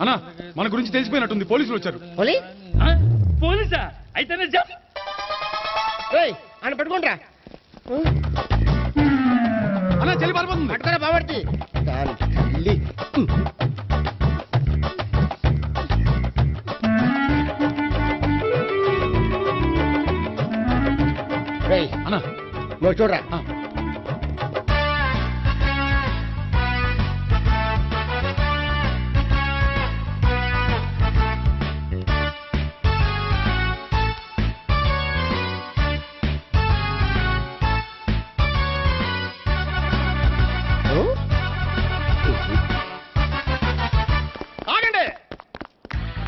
అన్నా మన గురించి తెలిసిపోయినట్టుంది, పోలీసులు వచ్చారు. పోలీసా? అయితేనే అని పట్టుకుంటా అన్నా చెల్లి పారిపోతుంది. పట్టుకురా బాబర్తి అన్నా నువ్వు చూడరా.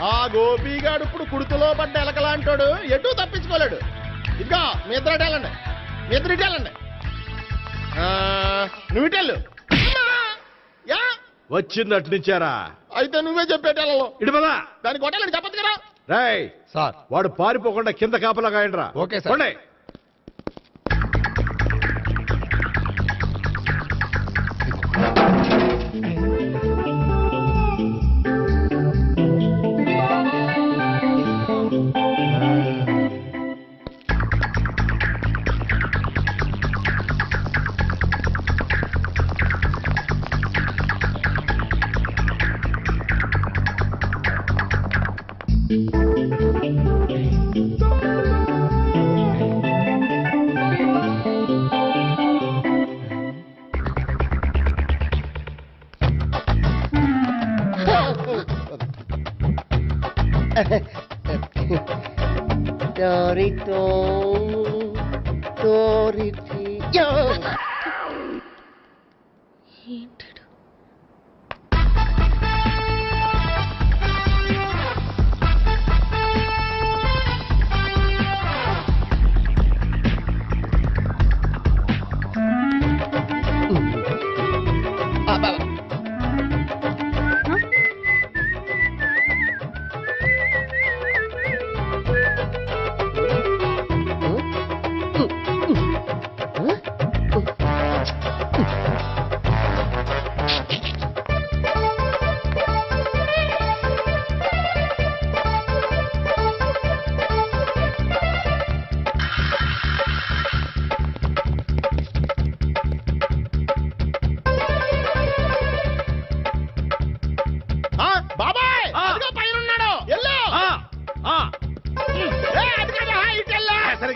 ఆ గోపిగాడు ఇప్పుడు కుడుతులో పడ్డ ఎలకలాంటాడు, ఎటు తప్పించుకోలేడు. ఇంకా మీ ఇద్దరు వెళ్ళండి, మీ ఇద్దరు ఇటు వెళ్ళండి. నువ్వు ఇటు వెళ్ళు. వచ్చిందటు నుంచారా? అయితే నువ్వే చెప్పేటెళ్ళలో ఇటు పదా దాన్ని కొట్టాలని చెప్పదు కదా. రాయ్ సార్, వాడు పారిపోకుండా కింద కాపలా కాయండిరా. Okay sir.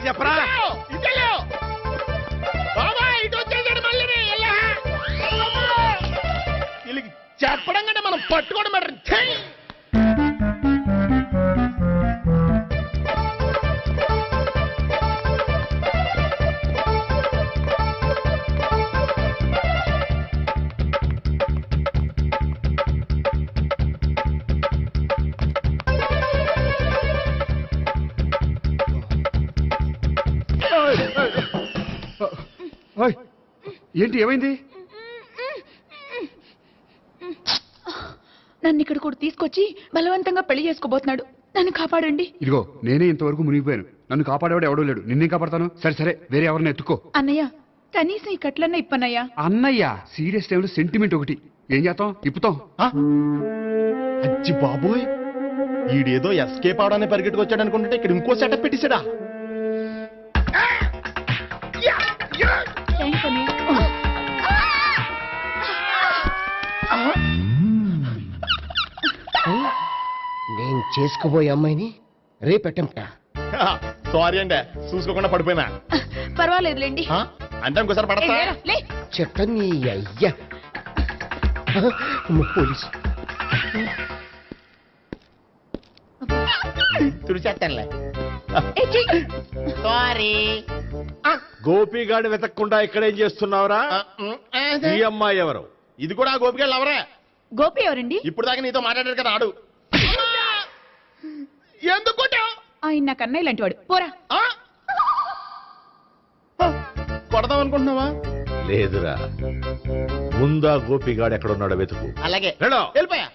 చెప్పరా? చెప్పడం కంటే మనం పట్టుకోవడం బెటర్. ఏంటి, ఏమైంది? నన్ను ఇక్కడ కూడా తీసుకొచ్చి బలవంతంగా పెళ్లి చేసుకోబోతున్నాడు. నన్ను కాపాడండి. ఇదిగో నేనే ఇంతవరకు మునిగిపోయాను, నన్ను కాపాడేవాడు ఎవడో లేడు, నిన్నే కాపాడతాను. సరే సరే, వేరే ఎవరిని ఎత్తుకో. అన్నయ్య, కనీసం ఈ కట్లన్నా ఇప్పన్నయ్యా. అన్నయ్య సీరియస్ టైంలో సెంటిమెంట్ ఒకటి, ఏం చేస్తాం, ఇప్పుతాం. అచ్చి బాబోయ్, ఈడేదో ఎస్కేప్ అవడానికి పరిగెట్టుకొచ్చాడు అనుకుంటే ఇక్కడ ఇంకో సెటప్ పెట్టేశాడా? నేను చేసుకోబోయే అమ్మాయిని రేపెట్టంట. సారీ అండి, చూసుకోకుండా పడిపోయినా. పర్వాలేదులేండి. అంటే ఇంకోసారి పడతా. చెట్ట నీ అయ్యా పోలీసు తుడిచేస్తానులే. సారీ. గోపిగాడు వెతకకుండా ఇక్కడేం చేస్తున్నావురా? ఈ అమ్మాయి ఎవరు? ఇది కూడా గోపిగాళ్ళు ఎవరే? గోపి ఎవరండి? ఇప్పుడు దాకా నీతో మాట్లాడారు కదా, ఆడు. ఎందుకు ఆయన నాకు అన్నయ్య లాంటి వాడు. పోరా. కొడదాం అనుకుంటున్నావా? లేదురా, ముందా గోపిగాడు ఎక్కడున్నాడో వెతుకు. అలాగే వెళ్ళో. వెళ్ళిపోయా.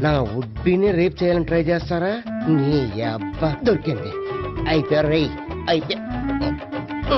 నా ఉడ్బీని రేప్ చేయాలని ట్రై చేస్తారా? నీ అబ్బా దొరికింది. అయిపోయారు రై. అయిపోయా. ఈ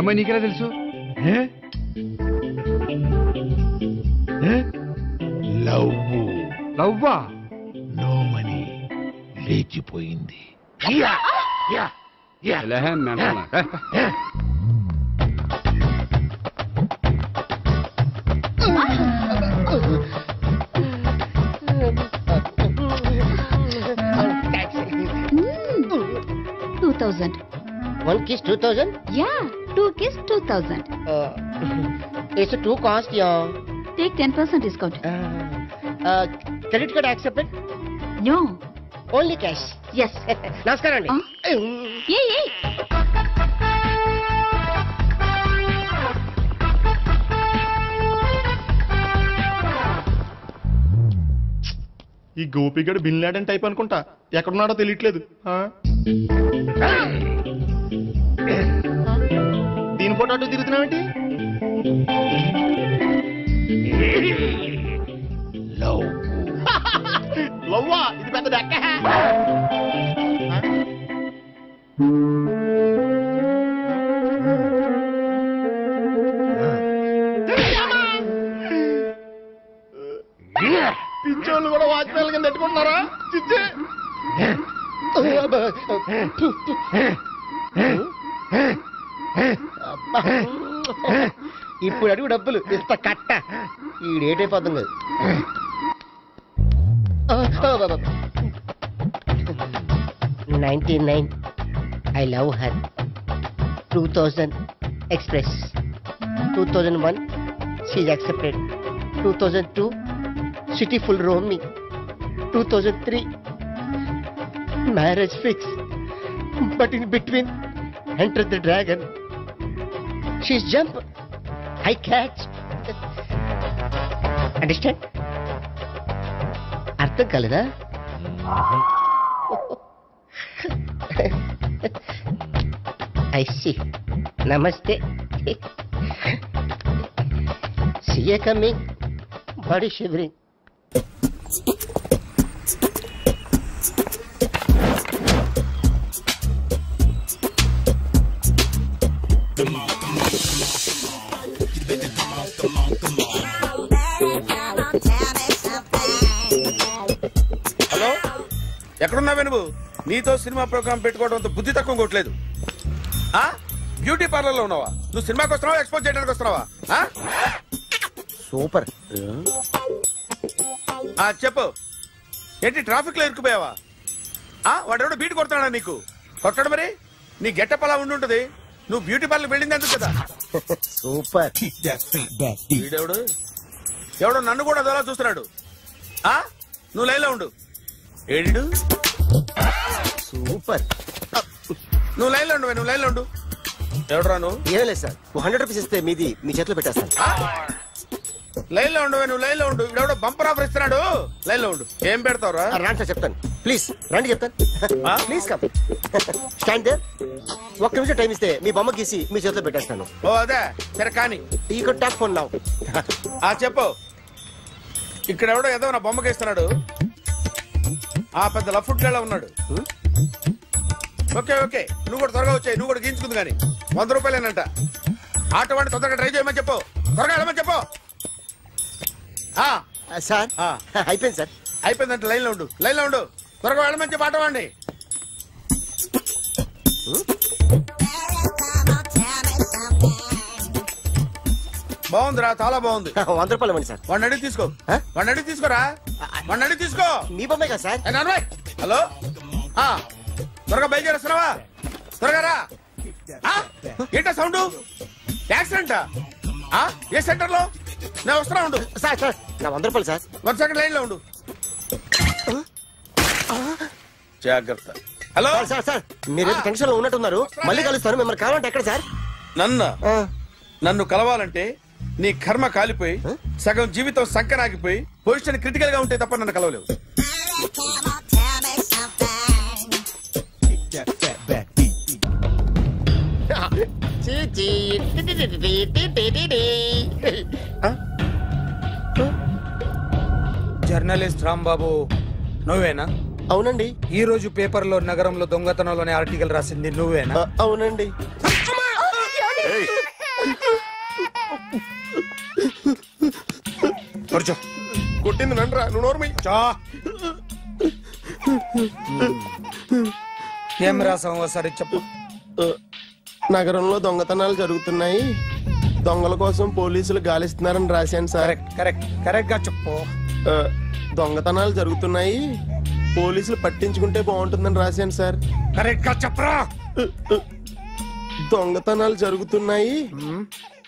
అమ్మాయి నీకెలా తెలుసు? లవ్వా? నో మనీ లేచిపోయింది. One kiss 2000? Yeah, 2 kiss 2000. It's a 2 cost, yeah. Take 10% discount. Credit card accepted? No. Only cash. Yes. నమస్కారం అండి. Hey. ఈ గోపిగడు బిన్ లాడెన్ టైప్ అనుకుంటా, ఎక్కడున్నాడో తెలియట్లేదు. దీని ఫోటో అటు తిరుగుతున్నావేంటి? లవ్వా? ఇది పెద్ద డెక్క. పిచ్చోళ్ళు కూడా వాచ్మెన్ కింద పెట్టుకుంటున్నారా? చిచ్చే ఇప్పుడు అడుగు డబ్బులు ఇంత కట్ట ఈ డేట్ అయిపోతుంది. 99 I love her. 2000 express. 2001 she's accepted. 2002 city full roaming. 2003 marriage fix. But in between entered the dragon. She's jump. I catch. Understand? అర్థం కాలేదా? I see. Namaste. See you coming. Body shivering. Hello, ఎక్కడున్నావే నువ్వు? నీతో cinema programme పెట్టుకోవడంతో బుద్ధి తక్కువ కొట్టలేదు. Beauty parlour లో ఉన్నావా? నువ్వు సినిమాకి వస్తున్నావా, ఎక్స్పోజ్ చేయడానికి వస్తున్నావా? సూపర్. చెప్పు, ఏంటి ట్రాఫిక్ లో ఇరుక్కుపోయావా? వాడెవడో బీట్ కొడతాడా నీకు? కొట్టాడు మరి. నీ గెట్టప్ అలా ఉండి ఉంటుంది. నువ్వు బ్యూటీ పార్లర్ వెళ్ళింది ఎందుకు కదా? సూపర్. వీడెవడు? ఎవడో నన్ను కూడా అదోలా చూస్తున్నాడు. నువ్వు లైన్లో ఉండు. ఏడు సూపర్. నువ్వు లైన్లో ఉండు. నువ్వు లైన్లో ఉండు. ఎవడరా నువ్వు? ఏం లేదు సార్, 100 రూపీస్ ఇస్తే మీది మీ చేతిలో పెట్టేస్తాను. లైన్లో ఉండు. నువ్వు లైన్లో ఉండు. ఇవిడెవడో బంపర్ ఆఫర్ ఇస్తున్నాడు. లైన్లో ఉండు. ఏం పెడతావురా? రాండి సార్, చెప్తాను. ప్లీజ్ రండి, చెప్తాను. Please come. Stand there. ఒక్క నిమిషం టైం ఇస్తే మీ బొమ్మ గీసి మీ చేతిలో పెట్టేస్తాను. ఓ అదే సరే కానీ. ఈ కుడ్ టాక్ ఫోన్ నౌ. చెప్పు. ఇక్కడ ఎవడో ఏదో నా బొమ్మకి ఇస్తున్నాడు. పెద్ద లఫుట్ గేళ ఉన్నాడు. ఓకే ఓకే, నువ్వు కూడా త్వరగా వచ్చాయి. నువ్వు కూడా గీంచుకుంది కానీ 100 రూపాయలేనంట. ఆటో వాడిని తొందరగా ట్రై చేయమని చెప్పు. త్వరగా వెళ్ళమని చెప్పు. సార్ అయిపోయింది సార్. అయిపోయిందంటే లైన్లో ఉండు. లైన్లో ఉండు. త్వరగా వెళ్ళమని చెప్పు ఆటో వాడిని. బాగుందిరా, చాలా బాగుంది. 100 రూపాయలు ఇవ్వండి సార్. వాడిని అడిగి తీసుకో. వాడిని అడిగి తీసుకోరా. వాడిని అడిగి తీసుకో. మీ బొమ్మే కదా సార్. హలో, త్వరగా బయలుదేరేస్తున్నావా? త్వరగా రా. ఏంటా సౌండ్? యాక్సిడెంటా? ఏ సెంటర్ లో? నేను వస్తున్నా ఉండు. సార్ సార్ నా 100 రూపాయలు సార్. 1 సెకండ్ లైన్ లో ఉండు. జాగ్రత్త. హలో సార్ సార్ మీరేదో టెన్షన్ లో ఉన్నట్టున్నారు. మళ్ళీ కలుస్తాను. మిమ్మల్ని కావాలంటే ఎక్కడ సార్? నన్ను కలవాలంటే నీ కర్మ కాలిపోయి సగం జీవితం సంకరాగిపోయి పొజిషన్ క్రిటికల్ గా ఉంటే తప్ప నన్ను కలవలేవు. జర్నలిస్ట్ రాంబాబు నువ్వేనా? అవునండి. ఈ రోజు పేపర్లో నగరంలో దొంగతనంలోనే ఆర్టికల్ రాసింది నువ్వేనా? అవునండి. కొట్టింది నండ్రా, నువ్వు నోర్మై. ఏం రాసావు ఒకసారి చెప్పు. నగరంలో దొంగతనాలు జరుగుతున్నాయి, దొంగల కోసం పోలీసులు గాలిస్తున్నారని రాశాను సార్. కరెక్ట్ గా చెప్పు. దొంగతనాలు జరుగుతున్నాయి, పోలీసులు పట్టించుకుంటే బాగుంటుందని రాశాను సార్. కరెక్ట్ గా చెప్పరా. దొంగతనాలు జరుగుతున్నాయి,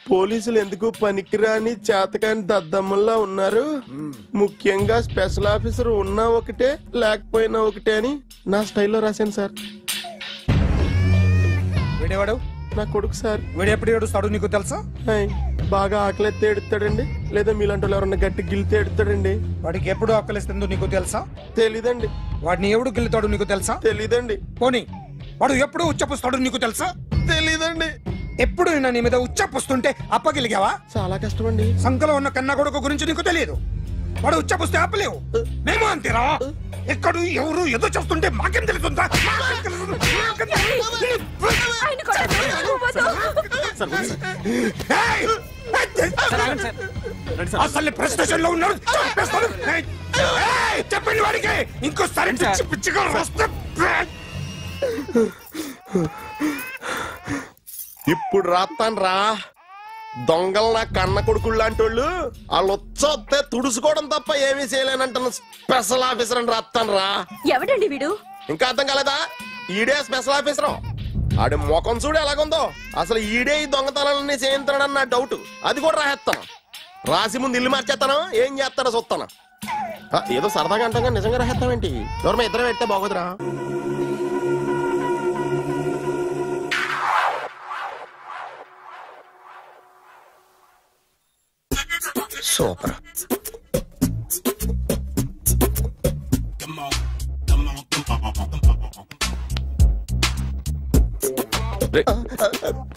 పోలీసులు ఎందుకు పనికిరాని చేతకాని దద్దమ్మల్లా ఉన్నారు, ముఖ్యంగా స్పెషల్ ఆఫీసర్ ఉన్నా ఒకటే లేకపోయినా ఒకటే అని నా స్టైల్లో రాశాను సార్. వీడేవాడు? నా కొడుకు సార్. వీడు ఎప్పుడు ఏడుస్తాడు నీకు తెలుసా? బాగా ఆకలిస్తే ఎడుతాడండి, లేదా మీలాంటి వాళ్ళు ఎవరన్నా గట్టి గిల్లితే ఎడుతాడండి. వాడికి ఎప్పుడు ఆకలిస్తుందో నీకు తెలుసా? తెలీదండి. వాడిని ఎవడు గిల్లుతాడు నీకు తెలుసా? తెలీదండి. పోనీ వాడు ఎప్పుడు ఉచ్చపుస్తాడు నీకు తెలుసా? తెలీదండి. ఎప్పుడు నీ మీద ఉచ్చపుస్తుంటే అప్పగిలిగావా? చాలా కష్టం అండి. సంకలో ఉన్న కన్నా కొడుకు గురించి నీకు తెలియదు. వాడు ఉచ్చపుస్తే ఆపలేవు. మేము అంతేరా. ఎక్కడు ఎవరు ఏదో చేస్తుంటే మాకేం తెలుస్తుందా? అసలు ప్రెస్టేషన్ లో ఉన్నాడు. చెప్పండి వాడికి ఇంకోసారి పిచ్చిగా వస్తే. ఇప్పుడు రాత్తాను రా. దొంగలు నా కన్న కొడుకులు లాంటి వాళ్ళు వాళ్ళు వచ్చొస్తే తుడుచుకోవడం తప్ప ఏమీ చేయలేనంటున్న స్పెషల్ ఆఫీసర్ అని రాత్తాను రా. ఎవడండి వీడు? ఇంకా అర్థం కాలేదా? ఈడే స్పెషల్ ఆఫీసర్. ఆడి ముఖం చూడు ఎలాగుందో. అసలు ఈడే ఈ దొంగతనాలన్నీ చేయించాడని నా డౌట్. అది కూడా రాసేస్తాను. రాసి ముందు ఇల్లు మార్చేస్తాను, ఏం చేస్తాడో చూస్తాను. ఏదో సరదాగా అంటాం కానీ నిజంగా రాసేస్తామేంటి? ఎవరన్నా ఇద్దరు పెడితే బాగోదురా. సూపర్.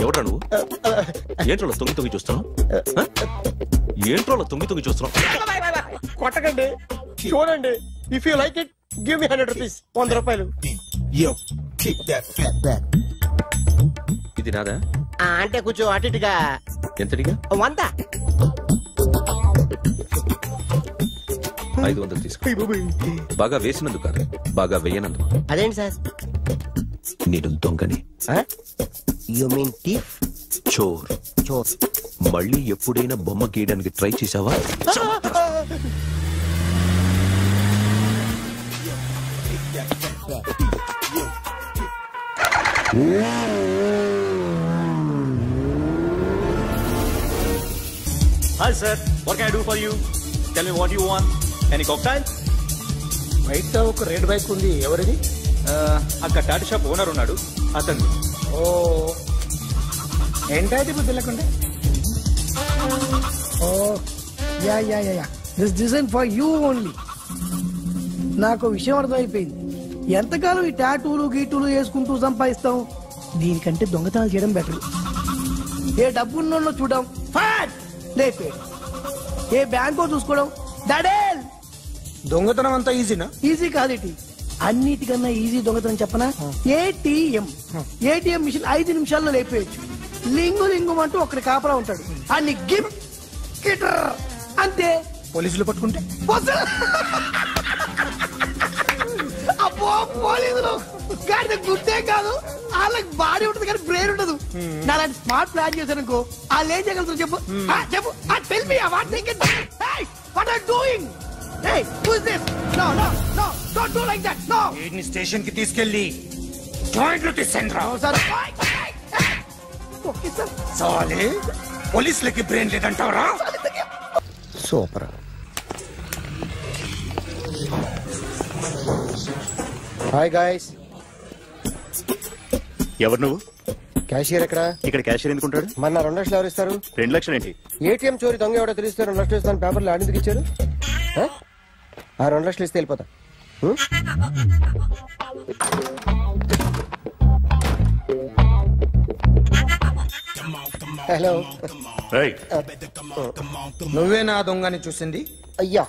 ఎవడ్రా నువ్వు? ఏంట్రోలో తొంగి చూస్తున్నావు? ఏంట్రోలో తొంగి చూస్తున్నావు? కొట్టకండి, చూడండి. If you like it give me 100 rupees. 100 రూపాయలు. ఇది నాదా? అంటే కొంచెం అటు ఇటుగా. ఎంతడిగా? 100. 500 తీసుకో. బాగా వేసినందుకు కాదు, బాగా వేయనందుకు. అదేంటి సార్? నేను దొంగని. You mean thief? చోర్. చోర్. మళ్ళీ ఎప్పుడైనా బొమ్మ గీయడానికి ట్రై చేసావా? Hi sir, what can I do for you? Tell me what you want. Any cocktail? బయట ఒక రెడ్ బైక్ ఉంది, ఎవరిది? అక్కడ టాటా షాప్ ఓనర్ ఉన్నాడు, అతను. ఓ ఏంటది బుద్ధి లేకుండా? Oh yeah yeah yeah this design for you only. నాకు విషయం అర్థమైపోయింది. ఎంతకాలం ఈ టాటూలు గీటూలు వేసుకుంటూ సంపాదిస్తాం? దీనికంటే దొంగతనాలు చేయడం బెటర్. ఏ డబ్బున్నోళ్ళు చూడడం ఫాట్ లేపేడు, ఏ బ్యాంకో చూసుకోవడం దడేల్. దొంగతనం అంతా ఈజీనా? ఈజీ కాదేటి, అన్నిటికన్నా ఈజీ దొంగతనం చెప్పనా? ఏటీఎం మిషన్ 5 నిమిషాల్లో లేపేయచ్చు. లింగు లింగు అంటూ ఒకటి కాపలా ఉంటాడు, అన్ని గిమ్ గిటర్ అంతే. పోలీసులు పట్టుకుంటే అబ్బో పోలీసులు గాడి గుర్తే కాదు, వాళ్ళకి బాడీ ఉంటుంది కానీ బ్రెయిన్ ఉండదు. నాలాంటి స్మార్ట్ ప్లాన్ చేశానుకో వాళ్ళు ఏం చేయగలుగుతారు చెప్పు? చెప్పు. Tell me what they can. Hey what are doing? Hey who is this? No no no don't do like that. No. వీడిని స్టేషన్ కి తీసుకెళ్ళి జాయింట్లు తీసేంద్రా. Sir okay sir. సాలే పోలీసులకి బ్రెయిన్ లేదంటావరా? సూపర్. Hi guys. ఎవరు నువ్వు? క్యాషియర్ ఎక్కడ? ఇక్కడ క్యాషియర్ ఎందుకుంటాడు? మన 2 లక్షలు ఎవరు ఇస్తారు? 2 లక్షలు ఏంటి? ఏటీఎం చోరీ దొంగ ఎవడో తెలిస్తే 2 లక్షలు ఇస్తాను పేపర్లు ఆడిందుకు ఇచ్చారు. ఆ 2 లక్షలు ఇస్తే వెళ్ళిపోతా. హలో. నువ్వే నా దొంగని చూసింది? అయ్యా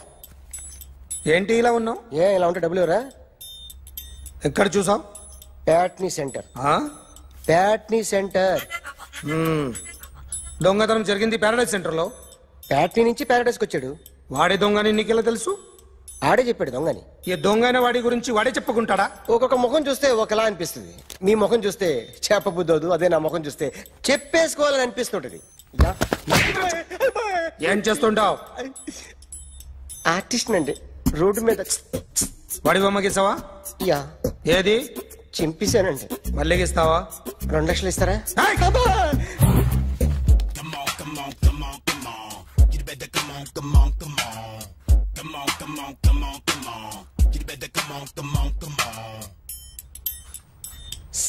ఏంటి ఇలా ఉన్నావు? ఇలా ఉంటే డబ్బులు ఎవరా? ఎక్కడ చూసావు? ప్యాట్నీ సెంటర్. ప్యాట్నీ సెంటర్. దొంగతనం జరిగింది ప్యారడైజ్ సెంటర్ లో. ప్యాట్నీ నుంచి ప్యారడైజ్కి వచ్చాడు. వాడే దొంగని నీకెలా తెలుసు? ఆడే చెప్పాడు దొంగని. ఈ దొంగైన వాడి గురించి వాడే చెప్పుకుంటాడా? ఒక్కొక్క ముఖం చూస్తే ఒకలా అనిపిస్తుంది. మీ ముఖం చూస్తే చెప్పబుద్దోదు, అదే నా ముఖం చూస్తే చెప్పేసుకోవాలని అనిపిస్తుంటది. ఏం చేస్తుంటావు? ఆర్టిస్ట్ అండి. రోడ్డు మీద వాడి బొమ్మ గీసావా? యా. ఏది? చింపేశానండి. మళ్ళీ గీస్తావా? 2 లక్షలు ఇస్తారా?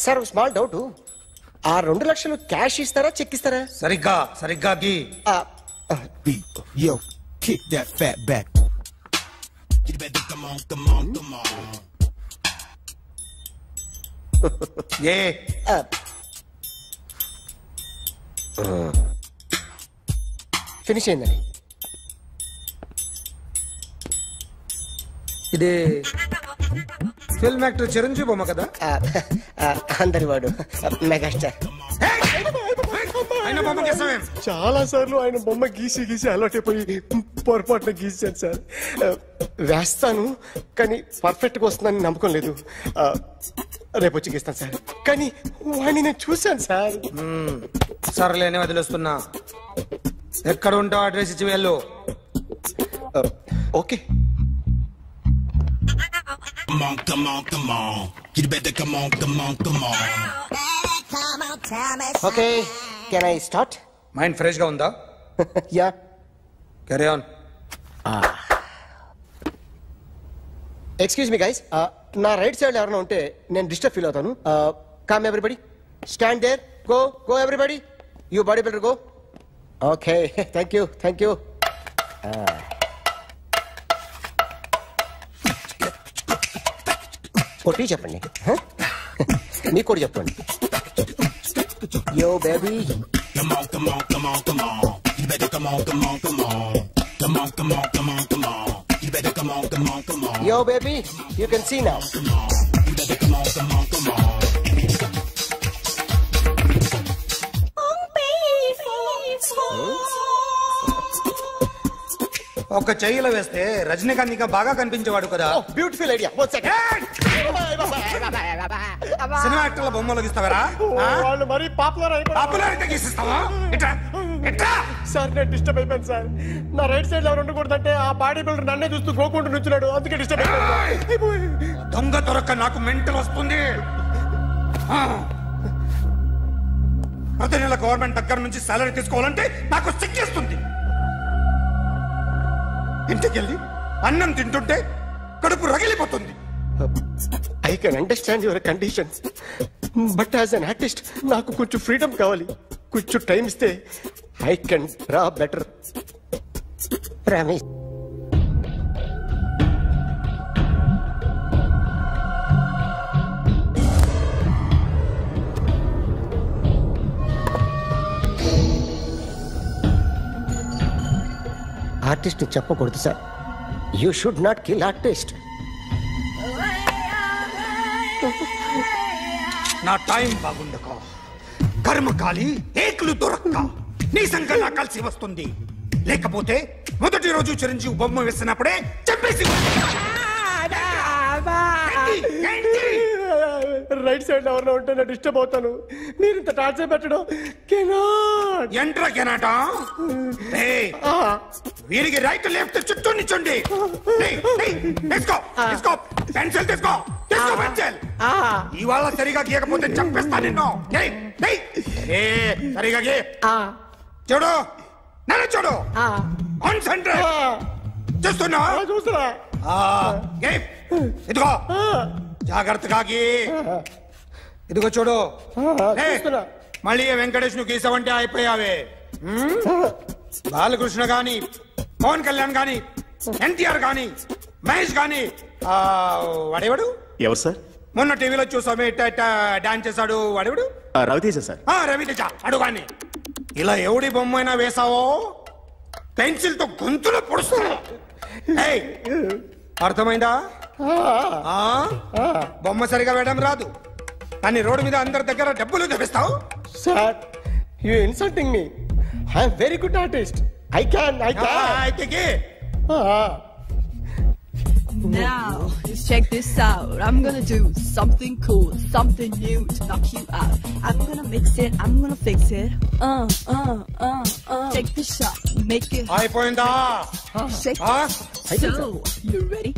సార్ స్మాల్ డౌట్, ఆ 2 లక్షలు క్యాష్ ఇస్తారా చెక్ ఇస్తారా? సరిగ్గా గీ. Yo, kick that fat back. You better come on. Finish అయిందండి. ఇది ఫిల్మ్ యాక్టర్ చిరంజీవి బొమ్మ కదా? అందరి వాడు మెగాస్టార్. ఆయన బొమ్మ గీసావేం? చాలా సార్లు ఆయన బొమ్మ గీసి అలవాటైపోయి పొరపాటున గీసాను సార్. వేస్తాను కానీ పర్ఫెక్ట్ గా వస్తుందని నమ్మకం లేదు. రేపు వచ్చి గీస్తాను సార్. కానీ వాడిని నేను చూశాను సార్. సర్లేని వదిలేస్తున్నా. ఎక్కడ ఉంటావు అడ్రస్ ఇచ్చి వెళ్ళు. Okay. Okay, can I start? Mind fresh గా ఉందా? Yeah. Carry on. Excuse me guys, నా రైట్ సైడ్ ఎవరైనా ఉంటే నేను డిస్టర్బ్ ఫీల్ అవుతాను. Come everybody, stand there, go everybody, you body builder go. Okay, thank you. కొట్టి చెప్పండి, మీకు కూడా చెప్పండి. Yo baby, yo baby, you can see now. ఒక చెయ్యిలో వేస్తే రజనీకాంత్ ఇంకా బాగా కనిపించేవాడు కదా. Beautiful idea. సినిమా యాక్టర్ల బొమ్మలు గీస్తావరా? వాళ్ళు మరి పాపులారిటీ గీసిస్తావా? సార్ నేను డిస్టర్బ్ అయిపోయాను సార్. నా రైట్ సైడ్ ఎవరు ఉండకూడదంటే ఆ బాడీ బిల్డర్ నన్నే చూస్తూ గోకుంటూ నుంచున్నాడు, అందుకే డిస్టర్బ్ అయిపోయాను. దొంగ దొరక్క నాకు మెంటల్ వస్తుంది. ప్రతి నెల గవర్నమెంట్ దగ్గర నుంచి సాలరీ తీసుకోవాలంటే నాకు సిగ్గేస్తుంది. ఇంటికెళ్ళి అన్నం తింటుంటే కడుపు రగిలిపోతుంది. I can understand your conditions, but as an artist నాకు కొంచెం ఫ్రీడమ్ కావాలి. కొంచెం టైం ఇస్తే I can draw better. Promise. Artist చెప్పకూడదు sir. You should not kill artist. నా టైం బాగుండక కర్మకాలి ఏకులు దొరక్క నీ సంఘటన కలిసి వస్తుంది. లేకపోతే మొదటి రోజు చిరంజీవి బొమ్మ వేసినప్పుడే చెప్పేసి. రైట్ సైడ్ ఎవరిలో ఉంటే నేను డిస్టర్బ్ అవుతాను. మీరు ఇంత టార్చర్ పెట్టడం కెనాట్. ఎంట్రా కెనాట. వీరికి రైట్ లెఫ్ట్ చుట్టూ నిచ్చండి. పెన్సిల్ తీసుకో. ఇవాళ సరిగా గీయకపోతే చంపేస్తా నిన్ను. సరిగా గీ. చూడు, నన్ను చూడు. కాన్సంట్రేట్. చూస్తున్నా. ఇదిగో జాగ్రత్తగా ఇదిగో చూడు మళ్ళీ వెంకటేష్ ను గీసావంటే అయిపోయావే. బాలకృష్ణ గాని, పవన్ కళ్యాణ్ గాని, ఎన్టీఆర్ గాని, మహేష్ గాని, వాడేవాడు ఎవరు సార్? మొన్న టీవీలో చూసామే డాన్స్ చేశాడు వాడేవాడు? రవితేజ సార్. రవితేజ అడుగాని. ఇలా ఎవడి బొమ్మైనా వేసావో పెన్సిల్ తో గొంతులో పొడుస్తావు. అర్థమైందా? బొమ్మ సరిగా వేయడం రాదు కానీ రోడ్డు మీద అందరి దగ్గర డబ్బులు తెప్పిస్తావు. Sir you insulting me. I am very good artist. I can. Now, just check this out. I'm gonna do something cool, something new to knock you out. I'm gonna mix it, I'm gonna fix it. Take the shot, make it. అయిపోయిందా? Shake it. So, you ready?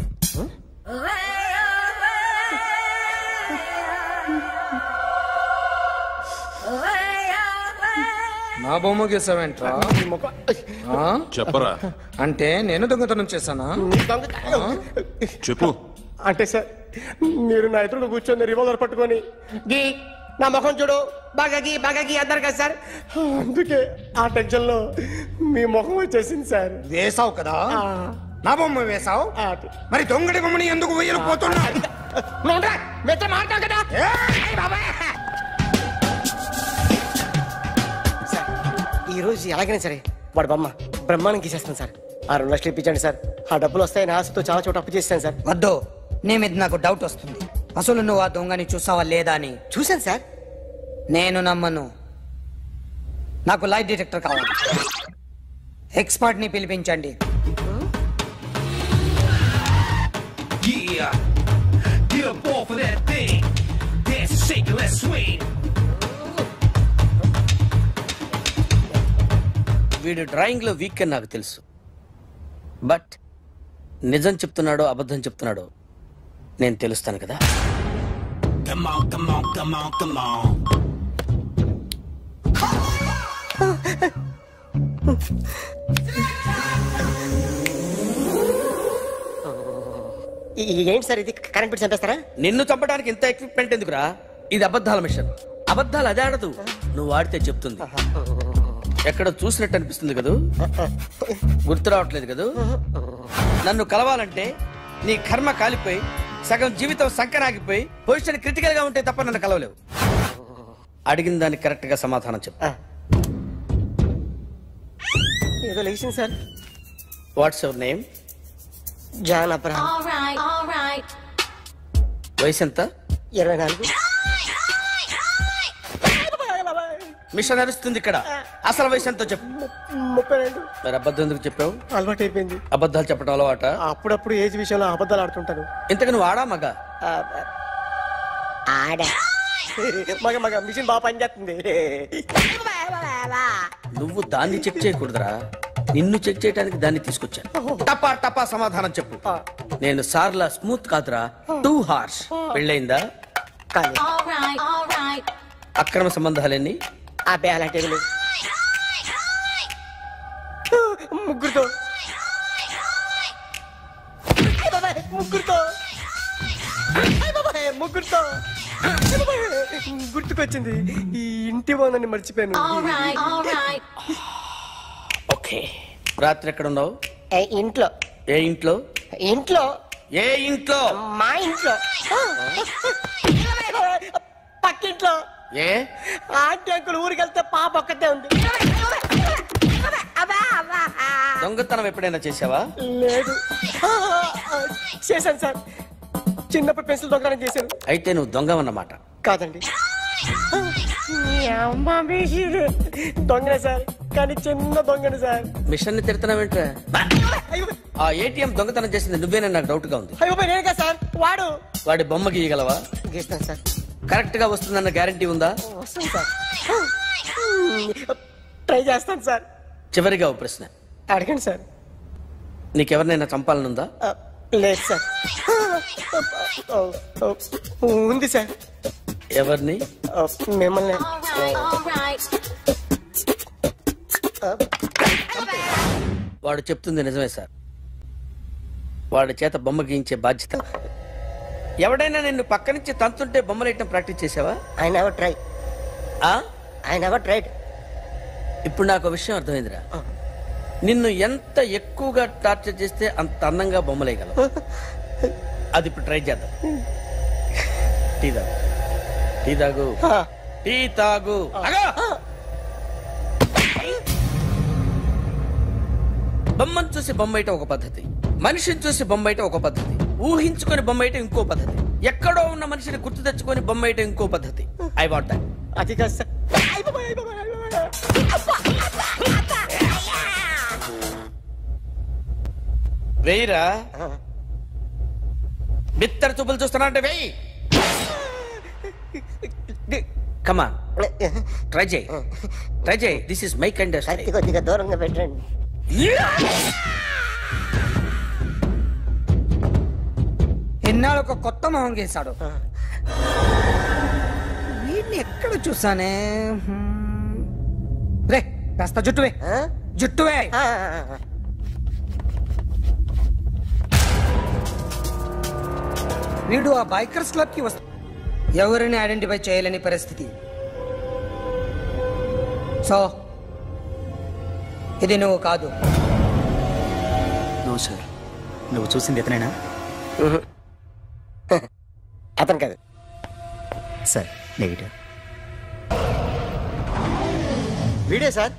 నా బొమ్మ గీసావేంట్రా? చెప్పరా. అంటే నేను దొంగతనం చేశానా? చెప్పు. అంటే సార్ మీరు నా ఎదురు కూర్చొని రివాల్వర్ పట్టుకొని గీ నా ముఖం చూడు బాగా గీ అన్నారు కదా సార్, అందుకే ఆ టెన్షన్ లో మీ ముఖం వచ్చేసింది సార్. వేసావు కదా, నా బొమ్మ వేసావు, మరి దొంగడి బొమ్మని ఎందుకు వేయలు పోతున్నా? ఈ రోజు ఎలాగైనా సరే వాడు బొమ్మ బ్రహ్మాండం గీసేస్తాను సార్. 6 లక్షలు ఇప్పించండి సార్. ఆ డబ్బులు వస్తాయని ఆశతో చాలా చోట అప్పు చేస్తాను సార్. వద్దు, నీ మీద నాకు డౌట్ వస్తుంది. అసలు నువ్వు ఆ దొంగని చూసావా లేదా అని. చూశాను సార్. నేను నమ్మను. నాకు లైట్ డిటెక్టర్ కావాలి. ఎక్స్పర్ట్ ని పిలిపించండి. వీడు డ్రాయింగ్ లో వీక్ అని నాకు తెలుసు, బట్ నిజం చెప్తున్నాడో అబద్ధం చెప్తున్నాడో నేను తెలుస్తాను కదా. ఏంటి సార్ ఇది? కరెంట్ బిల్ చంపేస్తారా? నిన్ను చంపడానికి ఇంత ఎక్విప్మెంట్ ఎందుకురా? ఇది అబద్ధాల మిషన్. అబద్ధాలు అదే ఆడదు, నువ్వు ఆడితే చెప్తుంది. ఎక్కడ చూసినట్టు అనిపిస్తుంది కదూ, గుర్తు రావట్లేదు కదూ. నన్ను కలవాలంటే నీ కర్మ కాలిపోయి సగం జీవితం సంకరాగిపోయి పొజిషన్ క్రిటికల్ గా ఉంటే తప్ప నన్ను కలవలేవు. అడిగిన దానికి కరెక్ట్ గా సమాధానం చెప్పు. ఏదో లేచింది sir. What's your name? John Abraham. వయసు ఎంత? 24. మిషన్ నడుస్తుంది ఇక్కడ. అసలు వయసు ఎంతో చెప్పు. 32. మరి అబద్ధం ఎందుకు చెప్పావు? అలవాటు అయిపోయింది. అబద్ధాలు చెప్పడం అలవాట? అప్పుడప్పుడు ఏజ్ విషయంలో అబద్ధాలు ఆడుతుంటాను. ఇంతకు నువ్వు ఆడా మగ? ఆడా. మగ మిషన్ బాగా పనిచేస్తుంది. నువ్వు దాన్ని చెక్ చేయకూడదురా, నిన్ను చెక్ చేయడానికి దాన్ని తీసుకొచ్చాను. టపా టపా సమాధానం చెప్పు. నేను సార్లా స్మూత్ కాదురా, టూ హార్ష్. పెళ్ళయిందా? అక్రమ సంబంధాలన్నీ? ముగ్గురుతో గుర్తుకొచ్చింది. ఈ ఇంటి బాగుందని మర్చిపోయాను. ఓకే, రాత్రి ఎక్కడ ఉన్నావు? ఇంట్లో. ఏ ఇంట్లో? ఇంట్లో. ఏ ఇంట్లో? మా ఇంట్లో. పక్కింట్లో. ఏ ఆంటీ అంకుల్ ఊరికి వెళ్తే పాప ఒక్కతే ఉంది. దొంగతనం ఎప్పుడైనా చేసావా? లేదు. చేశాను సార్, చిన్నప్పుడు పెన్సిల్ దొంగతనం చేశాను. అయితే నువ్వు దొంగవన్నమాట. కాదండి, దొంగనే సార్, కానీ చిన్న దొంగని సార్. మిషన్ ని తిడుతున్నావేంట్రా? ఆ ఏటీఎం దొంగతనం చేసింది నువ్వేనని నాకు డౌట్ గా ఉంది. నేనే సార్. వాడి బొమ్మ గీయగలవా? గీస్తాను సార్. కరెక్ట్ గా వస్తుందన్న గ్యారంటీ ఉందా? వస్తుంది సార్. ట్రై చేస్తాను సార్. చివరిగా ఓ ప్రశ్న అడగండి సార్. నీకెవరినైనా చంపాలనుందా? లేదు సార్. ఉంది సార్. ఎవరిని? మిమ్మల్ని. వాడు చెప్తుంది నిజమే సార్. వాడి చేత బొమ్మ గీయించే బాధ్యత. ఎవడైనా నిన్ను పక్క నుంచి తంతుంటే బొమ్మలు వేయటం ప్రాక్టీస్ చేసావా? I never try. I never tried. ఇప్పుడు నాకు విషయం అర్థమైందిరా. నిన్ను ఎంత ఎక్కువగా టార్చర్ చేస్తే అంత అందంగా బొమ్మలేయగలవు. అది ఇప్పుడు ట్రై చేద్దాం. టీ తాగు, టీ తాగు, టీ తాగు. బొమ్మను చూసి బొమ్మేయటం ఒక పద్ధతి, మనిషిని చూసి బొమ్మేయటం ఒక పద్ధతి, ఊహించుకొని బొమ్మేయటం ఇంకో పద్ధతి, ఎక్కడో ఉన్న మనిషిని గుర్తు తెచ్చుకొని బొమ్మేయటం ఇంకో పద్ధతి. I want that. అది కాదు సార్. వెయ్యిరా. బిత్తర చూపులు చూస్తున్నా అంటే వెయ్యి. కమాన్, ట్రై చేయి, ట్రై చేయి. This is my kind of style. కొద్దిగా దూరంగా పెట్టండి. ఎన్నాళ్ళు ఒక కొత్త మొహం గీశాడు. వీడిని ఎక్కడ చూసానే? రే కాస్త జుట్టువే, జుట్టువే. వీడు ఆ బైకర్స్ క్లబ్ కి వస్తా ఎవరిని ఐడెంటిఫై చేయలేని పరిస్థితి. సో ఇది నువ్వు కాదు. నో సార్, నువ్వు చూసింది ఎతనేనా? అతను కాదు సార్. నెగిటివ్. వీడే సార్.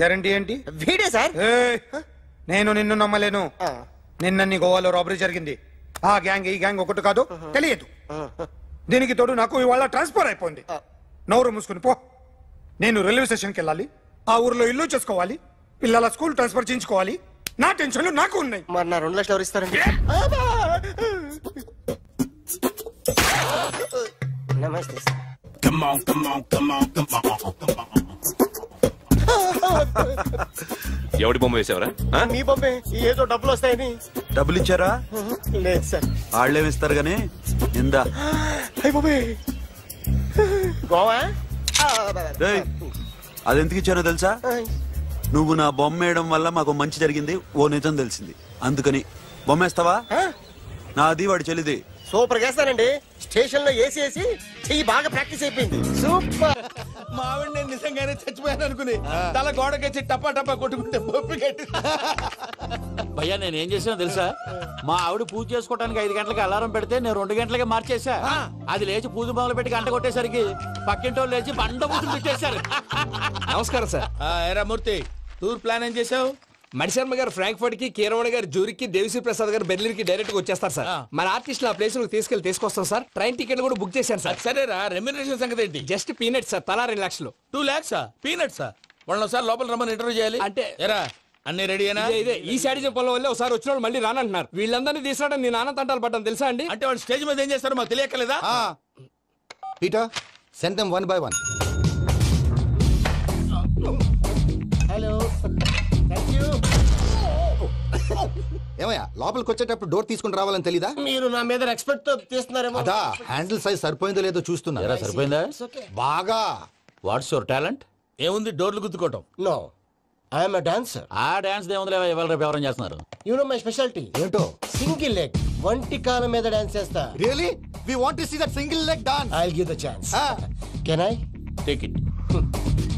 గ్యారంటీ ఏంటి? వీడే సార్. నేను నిన్ను నమ్మలేను. నిన్న నీ గోవాలో రాబరీ జరిగింది. ఆ గ్యాంగ్ ఈ గ్యాంగ్ ఒకటి కాదు, తెలియదు. దీనికి తోడు నాకు ఇవాళ ట్రాన్స్ఫర్ అయిపోయింది. నోరు మూసుకుని పో. నేను రైల్వే స్టేషన్కి వెళ్ళాలి, ఆ ఊర్లో ఇల్లు చేసుకోవాలి, పిల్లల స్కూల్ ట్రాన్స్ఫర్ చేయించుకోవాలి. నా టెన్షన్లు నాకు ఉన్నాయి. మరి నా 2 లక్షలు ఎవరు ఇస్తారండి? నమస్తే సార్. ఎవడి బొమ్మ వేసావరా? మీ బొమ్మే. ఏదో డబ్బులు వస్తాయని. డబ్బులు ఇచ్చారా? లేదు సార్. వాళ్ళేమి ఇస్తారు గానీ ఇందా. గోవా అది ఎందుకు ఇచ్చానో తెలుసా? నువ్వు నా బొమ్మ వేయడం వల్ల మాకు మంచి జరిగింది, ఓ నిజం తెలిసింది. అందుకని బొమ్మేస్తావా? నాది వాడి చెల్లిది. సూపర్ చేస్తానండి. స్టేషన్ లో ఏసీ వేసి చెయ్యి బాగా ప్రాక్టీస్ అయిపోయింది. సూపర్. మా ఆవిడ నేను నిజంగానే చచ్చిపోయాను అనుకుని తల గోడకొచ్చి టపా టపా కొట్టుకుంటే బొప్పి కట్టి. భయ్యా నేనేం చేసానో తెలుసా? మా ఆవిడ పూజ చేసుకోవడానికి 5 గంటలకి అలారం పెడితే నేను 2 గంటలకి మార్చేసా. అది లేచి పూజ మొదలు పెట్టి గంట కొట్టేసరికి పక్కింటోళ్ళు లేచి బండ పూజలు పెట్టేశారు. నమస్కారం సార్. ఏరా మూర్తి, టూర్ ప్లాన్ ఏం చేసావు? మణిశర్మ గారు ఫ్రాంక్ఫర్ట్ కి, కీరవాణి గారు జూరిక్ కి, దేవిశ్రీ ప్రసాద్ గారు బెర్లిన్ కి డైరెక్ట్ గా వచ్చేస్తారు సార్. మన ఆర్టిస్ట్ ఆ ప్లేస్ తీసుకొస్తాం సార్. ట్రైన్ టికెట్ కూడా బుక్ చేశాను సార్. సరేరా, రెమ్యూనరేషన్ సంగతి ఏంటి? జస్ట్ పీనట్స్ సార్, తలా 2 లక్షలు. 2 lakhs పీనట్సా? వాళ్ళని ఒకసారి లోపల రమ్మని ఇంటర్వ్యూ చేయాలి. అంటే ఎరా అన్ని రెడీ అయినా? ఇదే ఈ శాడిజం పొలం వల్లే ఒకసారి వచ్చిన వాళ్ళు మళ్ళీ రానంటున్నారు. వీళ్ళందరినీ తీసుకురావడం నేను నాన్న తంటాలు పడ్డాను తెలుసా అండి. అంటే వాళ్ళు స్టేజ్ మీద ఏం చేస్తారో మాకు తెలియక్కలేదా? Peter, send them 1 by 1. Hello, thank you. ఏమయ్యా, లోపలికి వచ్చేటప్పుడు డోర్ తీసుకుని రావాలని తెలీదా? మీరు నా మీద ఎక్స్పెక్ట్ తో తీస్తున్నారేమో. అదా హ్యాండిల్ సైజ్ సరిపోయిందో లేదో చూస్తున్నా. సరిపోయిందా? బాగా. What's your talent? ఏముంది, డోర్లు గుద్దుకోవటం. No, I'm dancer. ఆ డాన్స్ దేవుందిలే, ఇవాళ రేపు ఎవరైనా చేస్తున్నారు. యు నో మై స్పెషాలిటీ ఏంటో? సింగిల్ లెగ్, వంటి కాలం మీద డాన్స్ చేస్తా. Really? We want to see that single leg dance. I will give the chance. Can I take it?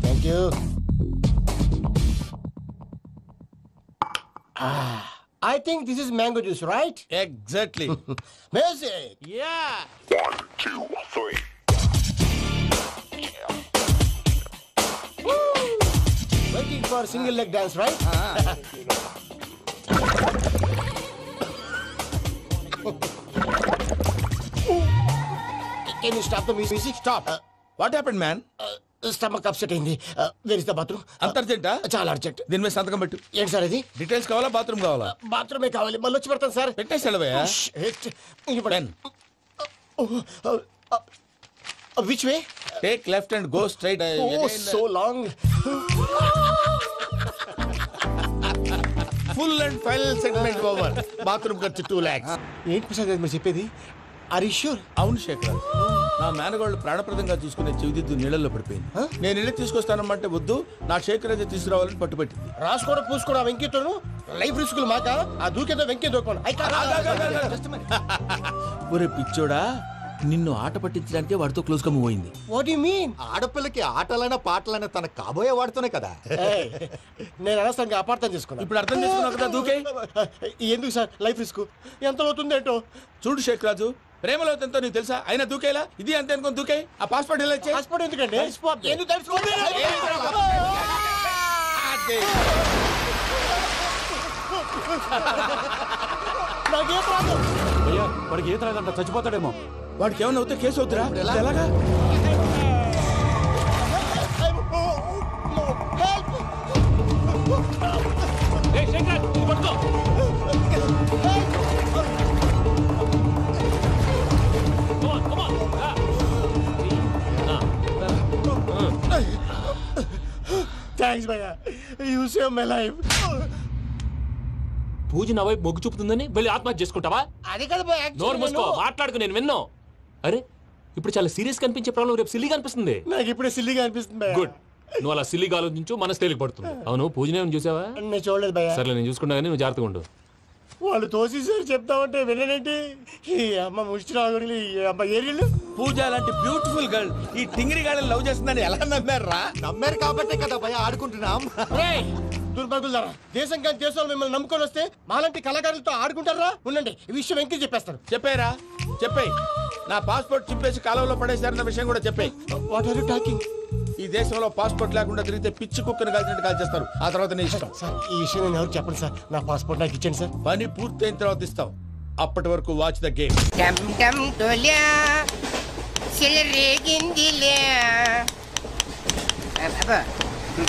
Thank you. I think this is mango juice, right? Exactly. Music. Yeah. 1, 2, 3. Woo! Waiting for single leg dance, right? Can you stop the music? Stop. What happened, man? Stomach upset అయింది. Where is the bathroom? అంత అర్జెంటా? చాలా urgent. దీని మీద సంతకం పెట్టు. ఏంటి sir ఇది? డీటెయిల్స్ కావాలా, బాత్రూమ్ కావాలా? బాత్రూమే కావాలి. మళ్ళీ వచ్చి పెడతాను సార్. పెట్టేసాడవయ్యా. Which way? Take left and go straight. Oh so long. Full and final segment over. Bathroom ఖర్చు 2 lakhs. ఏంటి ప్రసాద్ మీరు చెప్పేది? అరిష్యూర్ అవును శేఖర్, నా మేనగాళ్ళు ప్రాణప్రదంగా చూసుకునే చెవిదిద్దు నీళ్ళల్లో పడిపోయింది. నేను ఇల్లు తీసుకొస్తానమ్మంటే వద్దు, నా శేఖర్ అయితే తీసుకురావాలని పట్టుబట్టింది. రాసుకోవడం పూసుకోవడం వెంకీతోను లైఫ్ రిస్కులు మాక ఆ దూకేదో వెంకీ దూకోను. ఒరే పిచ్చోడా, నిన్ను ఆట పట్టించడానికి వాడితో క్లోజ్ గా మూవ్ అయింది. What you mean? ఆడపిల్లకి ఆటలైనా పాటలైనా తన కాబోయే వాడుతూనే కదా. నేను అనవసరంగా అపార్థం చేసుకున్నా. ఇప్పుడు అర్థం చేసుకున్నావు కదా, దూకే. ఎందుకు సార్ లైఫ్ రిస్క్ ఎంత అవుతుంది ఏంటో? చూడు శేఖ్ రాజు, ప్రేమలో ఎంతో నీకు తెలుసా? అయినా దూకేలా, ఇది అంతే అనుకుని దూకే. ఆ పాస్పోర్ట్ ఎలా ఇచ్చే? పాస్పోర్ట్ ఎందుకండి? ఎందుకు తెలుసుకోండి? నాకేం ప్రాబ్లం? అయ్యా, వాడికి ఈత రాదంట, చచ్చిపోతాడేమో. వాడికి ఏమైనా అవుతే కేసు అవుతురా? ఎలాగా? థ్యాంక్స్ భయ్యా, యూ సేవ్ మై లైఫ్. పూజ నా వైపు మొగ్గు చూపుతుందని వెళ్ళి ఆత్మహత్య చేసుకుంటావా? అది కదా భయ్యా. నోరు మూసుకో, మాట్లాడుకు, నేను విన్నాను. అరే, ఇప్పుడు చాలా సీరియస్ కనిపించే ప్రాబ్లం రేపు సిల్లీగా అనిపిస్తుంది. నాకు ఇప్పుడే సిల్లీగా అనిపిస్తుంది. గుడ్, నువ్వు అలా సిల్లీగా ఆలోచించు, మనసు తేలిక పడుతుంది. అవును, పూజనే చూసావా? నేను చూడలేదు భయ్యా. సర్లే, నేను చూసుకుంటా కానీ నువ్వు జాగ్రత్తగా ఉండు. వాళ్ళు తోసేసారు చెప్తామంటే విననేంటి? ఈ అమ్మ ముష్టి రాగుడి అమ్మ ఏరియలు. పూజ లాంటి బ్యూటిఫుల్ గర్ల్ ఈ టింగిరి గాడిని లవ్ చేస్తుందని ఎలా నమ్మారా? నమ్మారు కాబట్టే కదా భయ ఆడుకుంటున్నాం. దుర్భగులారా, దేశం కానీ దేశాలు మిమ్మల్ని నమ్ముకొని వస్తే మాలాంటి కళాకారులతో ఆడుకుంటారా? ఉండండి, ఈ విషయం వెంకీ చెప్పేస్తాను. చెప్పారా? చెప్పేయ్. నా పాస్పోర్ట్ చింపేసి కాలంలో పడేశారన్న విషయం కూడా చెప్పేయ్. What are you talking? ఈ దేశంలో పాస్పోర్ట్ లేకుండా తిరిగితే పిచ్చి కుక్కను కాల్చినట్టు కాల్చేస్తారు. ఆ తర్వాత నీ ఇష్టం. సార్, ఈ విషయం నేను ఎవరు చెప్పండి సార్. నా పాస్పోర్ట్ నాకు ఇచ్చేయండి సార్. పని పూర్తయిన తర్వాత ఇస్తాం. అప్పటి వరకు వాచ్ ద గేమ్. డమ్ డమ్ డోలియా సిలరేగిందిలే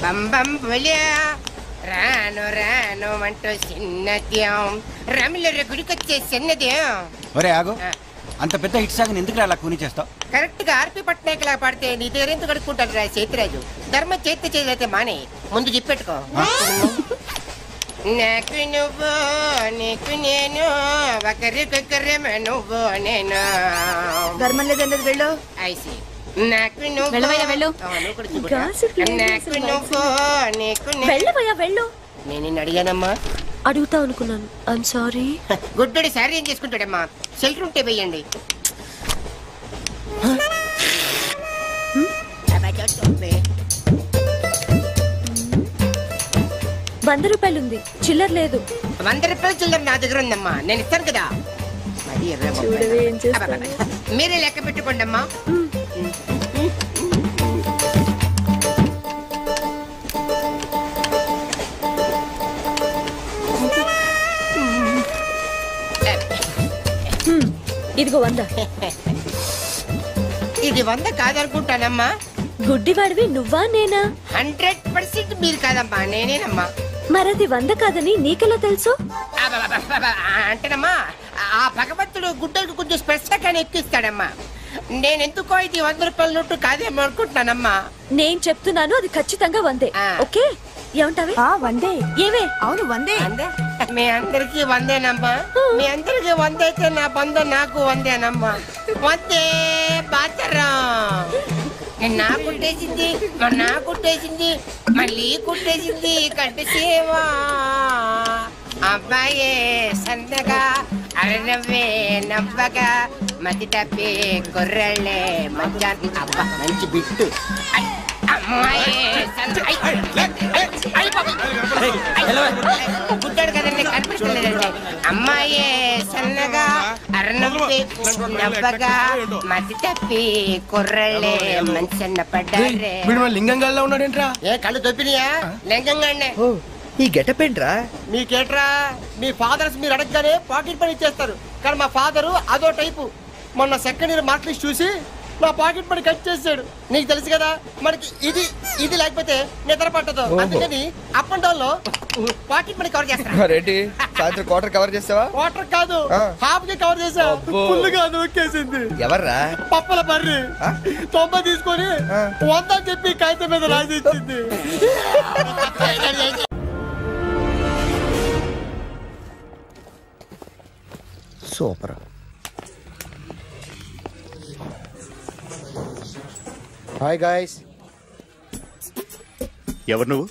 బం బం బోలియా రాను రాను అంటూ చిన్నద్యం రమిల గుడికొచ్చే చిన్నద్యం. ఒరే ఆగు, అంత పెద్ద హిట్ సాగుని ఎందుకు అలా కూని చేస్తావు? కరెక్ట్ గా ఆర్పి పట్నాయక్ లా పాడితే నీ దగ్గర ఎందుకు కడుక్కుంటాను రా చేతిరాజు. ధర్మ చేతి చేదైతే మానే ముందు చెప్పెట్టుకో. నాకు నువ్వు నీకు నేను ఒకరికొకరేమో నువ్వు నేను. ధర్మం లేదండి, వెళ్ళు. ఐసి నాకు నువ్వు వెళ్ళవయ్యా, వెళ్ళు. నాకు నువ్వు నీకు వెళ్ళవయ్యా, వెళ్ళు. నేను నిన్ను అడిగానమ్మా. అడుగుతా అనుకున్నాను. I'm sorry. గుడ్డోడి సారీ ఏం చేసుకుంటాడమ్మా? షెల్టర్ ఉంటే వెయ్యండి. ₹100 ఉంది, చిల్లర లేదు. ₹100 చిల్లర నా దగ్గర ఉందమ్మా, నేను ఇస్తాను కదా. మీరే లెక్క పెట్టుకోండి అమ్మా. ఇదిగో 100. ఇది 100 కాదనుకుంటానమ్మా. గుడ్డివాడివి నువ్వా నేనా? 100% మీరు కాదమ్మా, నేనేనమ్మా. మరది 100 కాదని నీకెలా తెలుసు? అంటేనమ్మా, ఆ భగవంతుడు గుడ్డలకు కొంచెం స్పెషల్గానే ఎక్కిస్తాడమ్మా. నేనెందుకో ఇది ₹100 నోటు కాదేమో అనుకుంటున్నానమ్మా. నేను చెప్తున్నాను, అది ఖచ్చితంగా 100. ఓకే, ఏమంటావే? 100. ఏమే? అవును, 100. మీ అందరికి 100నమ్మా. మీ అందరికి 100 అయితే నా బంధం నాకు 100నమ్మా. 100 బాతరం. నా కుట్టేసింది, నా కుట్టేసింది, మళ్ళీ కుట్టేసింది కంటి సేవా. అబ్బాయే సన్నగా అరనవ్వే నవ్వగా మతి తప్పి కుర్రళ్ళే మంచి. అబ్బా, మంచి బిట్టు. గుడ్డాడు కదండి, కనిపించలేదండి. అమ్మాయే సన్నగా అరనవ్వే నవ్వగా మతి తప్పి కుర్రళ్ళే మంచి అన్న పడ్డారే. లింగంగా ఉన్నాడేంట్రా? ఏ కళ్ళు తొప్పినాయా? లింగంగానే. ఈ గెటప్ ఏంట్రా? మీకేట్రా, మీ ఫాదర్స్ మీరు అడగగానే పాకెట్ పని ఇచ్చేస్తారు. కానీ మా ఫాదరు అదో టైపు. మొన్న సెకండ్ ఇయర్ మార్క్ లిస్ట్ చూసి నా పాకెట్ పని కట్ చేసాడు. నీకు తెలుసు కదా, మనకి ఇది ఇది లేకపోతే నిద్ర పట్టదు. అందుకని అప్ అండ్ డౌన్ లో పాకెట్ మనీ కవర్ చేస్తా. రెడ్డి సాయంత్రం క్వార్టర్ కవర్ చేస్తావా? క్వార్టర్ కాదు, హాఫ్ కి కవర్ చేసా. ఫుల్ గా నొక్కేసింది. ఎవర్రా? పప్పల బర్రి 90 తీసుకొని 100 అని చెప్పి కాగితం మీద రాసి ఇచ్చింది. సూపర్. Hi guys. ఎవరు నువ్వు?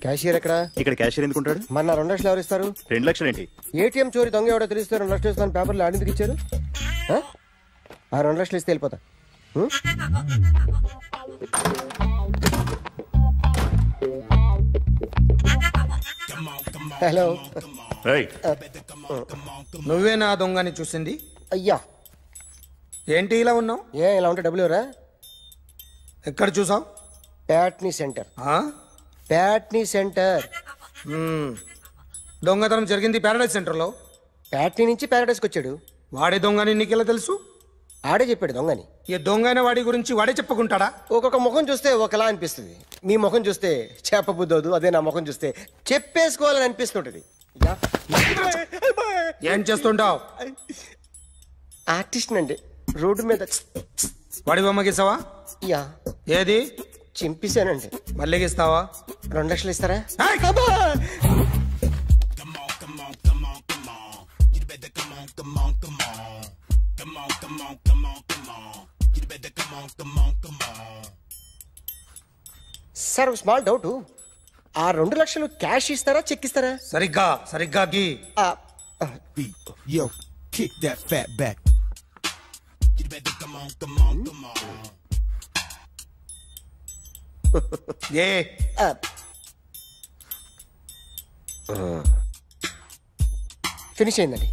క్యాషియర్ ఎక్కడ? ఇక్కడ క్యాషియర్ ఎందుకుంటాడు? మన 2 లక్షలు ఎవరు ఇస్తారు? 2 లక్షలు ఏంటి? ఏటీఎం చోరీ దొంగ ఎవడో తెలిస్తే 2 లక్షలు ఇస్తాను పేపర్లు ఆడిందుకు ఇచ్చారు. ఆ 2 లక్షలు ఇస్తే వెళ్ళిపోతా. హలో. నువ్వే నా దొంగని చూసింది? అయ్యా ఏంటి ఇలా ఉన్నావు? ఇలా ఉంటే డబ్బులు ఎవరా? ఎక్కడ చూసావు? ప్యాట్నీ సెంటర్. ప్యాట్నీ సెంటర్. దొంగతనం జరిగింది ప్యారడైజ్ సెంటర్లో. ప్యాట్నీ నుంచి ప్యారడైజ్కి వచ్చాడు. వాడే దొంగని నీకెలా తెలుసు? ఆడే చెప్పాడు దొంగని. ఈ దొంగైన వాడి గురించి వాడే చెప్పుకుంటాడా? ఒక్కొక్క ముఖం చూస్తే ఒకలా అనిపిస్తుంది. మీ ముఖం చూస్తే చెప్పబుద్దోదు, అదే నా ముఖం చూస్తే చెప్పేసుకోవాలని అనిపిస్తుంటది. ఏం చేస్తుంటావు? ఆర్టిస్ట్ అండి. రోడ్డు మీద వాడి బొమ్మ గీసావా? యా. ఏది? చింపేశానండి. మళ్ళీ గీస్తావా? 2 లక్షలు ఇస్తారా? సార్ ఒక స్మాల్ డౌట్. ఆ 2 లక్షలు క్యాష్ ఇస్తారా చెక్ ఇస్తారా? సరిగ్గా గీ. Yo, kick that fat back. Finish అయిందండి.